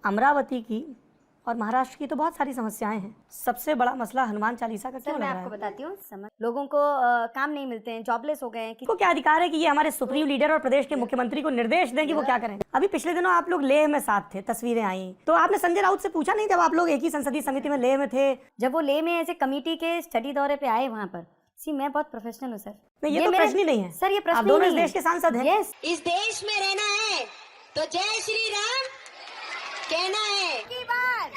अमरावती की और महाराष्ट्र की तो बहुत सारी समस्याएं हैं। सबसे बड़ा मसला हनुमान चालीसा का क्यों लग मैं रहा है? आपको बताती हूँ। लोगों को काम नहीं मिलते हैं, जॉबलेस हो गए हैं। को क्या अधिकार है कि ये हमारे सुप्रीम लीडर और प्रदेश के मुख्यमंत्री को निर्देश दें कि वो क्या करें? अभी पिछले दिनों आप लोग लेह में साथ थे, तस्वीरें आई, तो आपने संजय राउत से पूछा नहीं जब आप लोग एक ही संसदीय समिति में लेह में थे? जब वो लेह में ऐसे कमेटी के स्टडी दौरे पे आए वहाँ पर, मैं बहुत प्रोफेशनल हूँ सर। नहीं, ये तो प्रश्न ही नहीं है सर, ये प्रश्न आप दोनों ही इस नहीं देश के सांसद हैं। यस, इस देश में रहना है तो जय श्री राम कहना है की बात।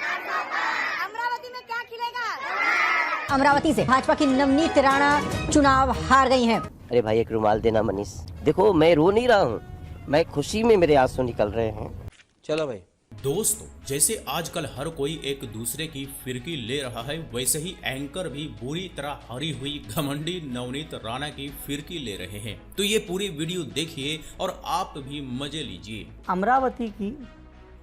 अमरावती में क्या खिलेगा? अमरावती से भाजपा की नवनीत राणा चुनाव हार गई हैं। अरे भाई एक रुमाल देना मनीष। देखो मैं रो नहीं रहा हूँ, मैं खुशी में मेरे आंसू निकल रहे हैं। चलो भाई। दोस्तों, जैसे आजकल हर कोई एक दूसरे की फिरकी ले रहा है, वैसे ही एंकर भी बुरी तरह हारी हुई घमंडी नवनीत राणा की फिरकी ले रहे हैं। तो ये पूरी वीडियो देखिए और आप भी मजे लीजिए। अमरावती की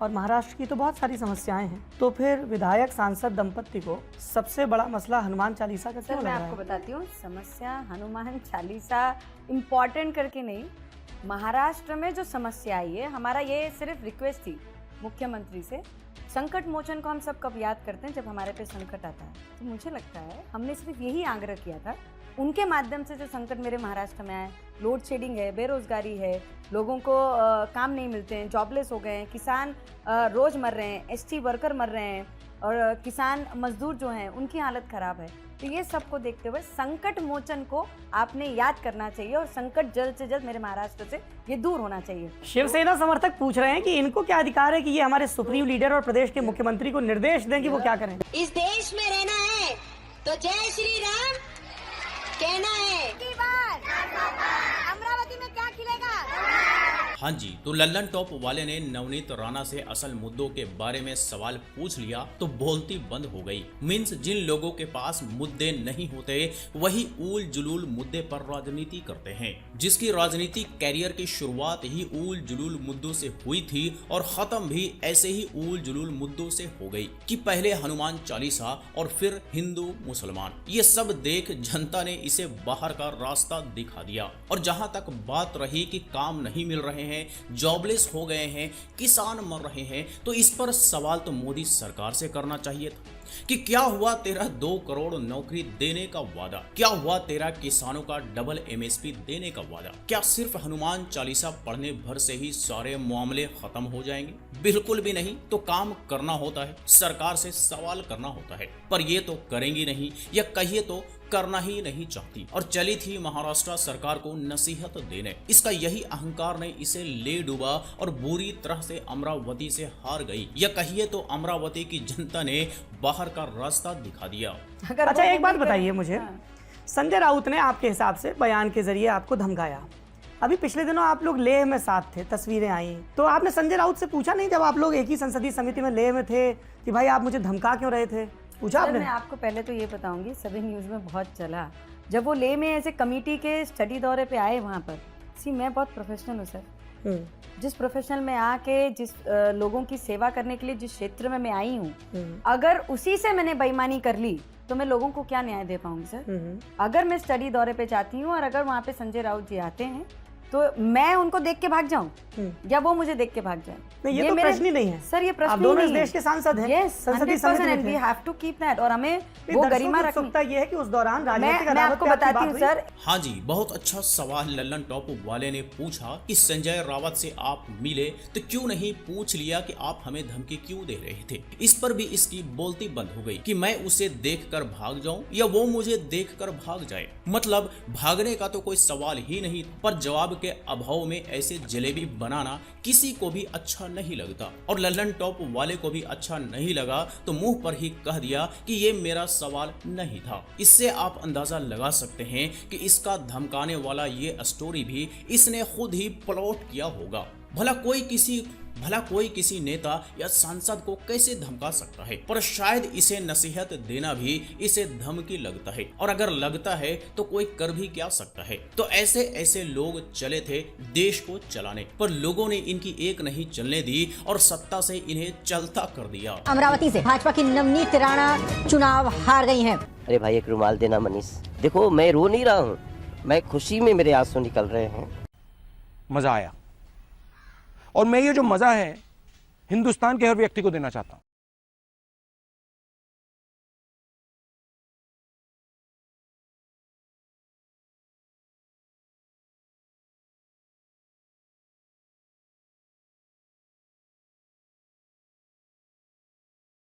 और महाराष्ट्र की तो बहुत सारी समस्याएं हैं, तो फिर विधायक सांसद दंपत्ति को सबसे बड़ा मसला हनुमान चालीसा का क्यों सर लग मैं रहा आपको है? बताती हूँ। समस्या हनुमान चालीसा इम्पोर्टेंट करके नहीं, महाराष्ट्र में जो समस्या आई है, हमारा ये सिर्फ रिक्वेस्ट थी मुख्यमंत्री से। संकट मोचन को हम सब कब याद करते हैं? जब हमारे पे संकट आता है। तो मुझे लगता है हमने सिर्फ यही आग्रह किया था, उनके माध्यम से जो संकट मेरे महाराष्ट्र में आए, लोड शेडिंग है, बेरोजगारी है, लोगों को काम नहीं मिलते हैं, जॉबलेस हो गए हैं, किसान रोज मर रहे हैं, एसटी वर्कर मर रहे हैं, और किसान मजदूर जो हैं उनकी हालत खराब है। तो ये सबको देखते हुए संकट मोचन को आपने याद करना चाहिए और संकट जल्द से जल्द मेरे महाराष्ट्र से ये दूर होना चाहिए। शिवसेना समर्थक पूछ रहे हैं कि इनको क्या अधिकार है कि ये हमारे सुप्रीम लीडर और प्रदेश के मुख्यमंत्री को निर्देश दें कि वो क्या करें? इस देश में रहना है तो जय श्री राम कहना है की बात। अमरावती में क्या खिलेगा? हाँ जी, तो लल्लन टॉप वाले ने नवनीत राणा से असल मुद्दों के बारे में सवाल पूछ लिया तो बोलती बंद हो गई। मीन्स जिन लोगों के पास मुद्दे नहीं होते वही ऊल जुलूल मुद्दे पर राजनीति करते हैं। जिसकी राजनीतिक कैरियर की शुरुआत ही ऊल जुलूल मुद्दों से हुई थी और खत्म भी ऐसे ही ऊल जुलूल मुद्दों से हो गई कि पहले हनुमान चालीसा और फिर हिंदू मुसलमान। ये सब देख जनता ने इसे बाहर का रास्ता दिखा दिया। और जहां तक बात रही कि काम नहीं मिल रहे हैं, जॉबलेस हो गए हैं, किसान मर रहे हैं, तो इस पर सवाल तो मोदी सरकार से करना चाहिए था कि क्या हुआ तेरा 2 करोड़ नौकरी देने का वादा? क्या हुआ तेरा किसानों का डबल एमएसपी देने का वादा? क्या सिर्फ हनुमान चालीसा पढ़ने भर से ही सारे मामले खत्म हो जाएंगे? बिल्कुल भी नहीं। तो काम करना होता है, सरकार से सवाल करना होता है, पर ये तो करेंगी नहीं, या कहिए तो करना ही नहीं चाहती। और चली थी महाराष्ट्र सरकार को नसीहत देने। इसका यही अहंकार ने इसे ले डूबा और बुरी तरह से अमरावती से हार गई, या कहिए तो अमरावती की जनता ने बाहर का रास्ता दिखा दिया। अच्छा एक बात बताइए मुझे, संजय राउत ने आपके हिसाब से बयान के जरिए आपको धमकाया। अभी पिछले दिनों आप लोग लेह में साथ थे, तस्वीरें आई, तो आपने संजय राउत से पूछा नहीं जब आप लोग एक ही संसदीय समिति में लेह में थे कि भाई आप मुझे धमका क्यों रहे थे? पूछा आपने? मैं आपको पहले तो ये बताऊंगी, सभी न्यूज में बहुत चला जब वो लेह में ऐसे कमेटी के स्टडी दौरे पे आए वहाँ पर। मैं बहुत प्रोफेशनल हूँ सर। जिस प्रोफेशनल में आके जिस लोगों की सेवा करने के लिए जिस क्षेत्र में मैं आई हूँ, अगर उसी से मैंने बेईमानी कर ली तो मैं लोगों को क्या न्याय दे पाऊंगी सर? अगर मैं स्टडी दौरे पे जाती हूँ और अगर वहाँ पे संजय राउत जी आते हैं तो मैं उनको देख के भाग जाऊं या वो मुझे देख के भाग जाए? नहीं, ये तो प्रश्न ही नहीं है सर। ये प्रश्न आप दोनों ही इस नहीं देश के सांसद हैं। यस, संसदीय समिति में and we have to keep that. और हमें वो गरिमा रखनी। ये है कि उस दौरान राजनीतिक मैं आपको बताती हूँ सर। हाँ जी, बहुत अच्छा सवाल लल्लन टॉप वाले ने पूछा कि संजय रावत से आप मिले तो क्यों नहीं पूछ लिया कि आप हमें धमकी क्यों दे रहे थे? इस पर भी इसकी बोलती बंद हो गई कि मैं उसे देखकर भाग जाऊं या वो मुझे देखकर भाग जाए। मतलब भागने का तो कोई सवाल ही नहीं, पर जवाब के अभाव में ऐसे जलेबी बनाना किसी को भी अच्छा नहीं लगता। और लल्लन टॉप वाले को भी अच्छा नहीं लगा तो मुंह पर ही कह दिया कि ये मेरा सवाल नहीं था। इससे आप अंदाजा लगा सकते हैं कि इसका धमकाने वाला ये स्टोरी भी इसने खुद ही प्लॉट किया होगा। भला कोई किसी नेता या सांसद को कैसे धमका सकता है? पर शायद इसे नसीहत देना भी इसे धमकी लगता है, और अगर लगता है तो कोई कर भी क्या सकता है। तो ऐसे लोग चले थे देश को चलाने, पर लोगों ने इनकी एक नहीं चलने दी और सत्ता से इन्हें चलता कर दिया। अमरावती से भाजपा की नवनीत राणा चुनाव हार गई हैं। अरे भाई एक रुमाल देना मनीष। देखो मैं रो नहीं रहा हूँ, मैं खुशी में मेरे आंसू निकल रहे हैं। मजा आया। और मैं ये जो मजा है हिंदुस्तान के हर व्यक्ति को देना चाहता हूं।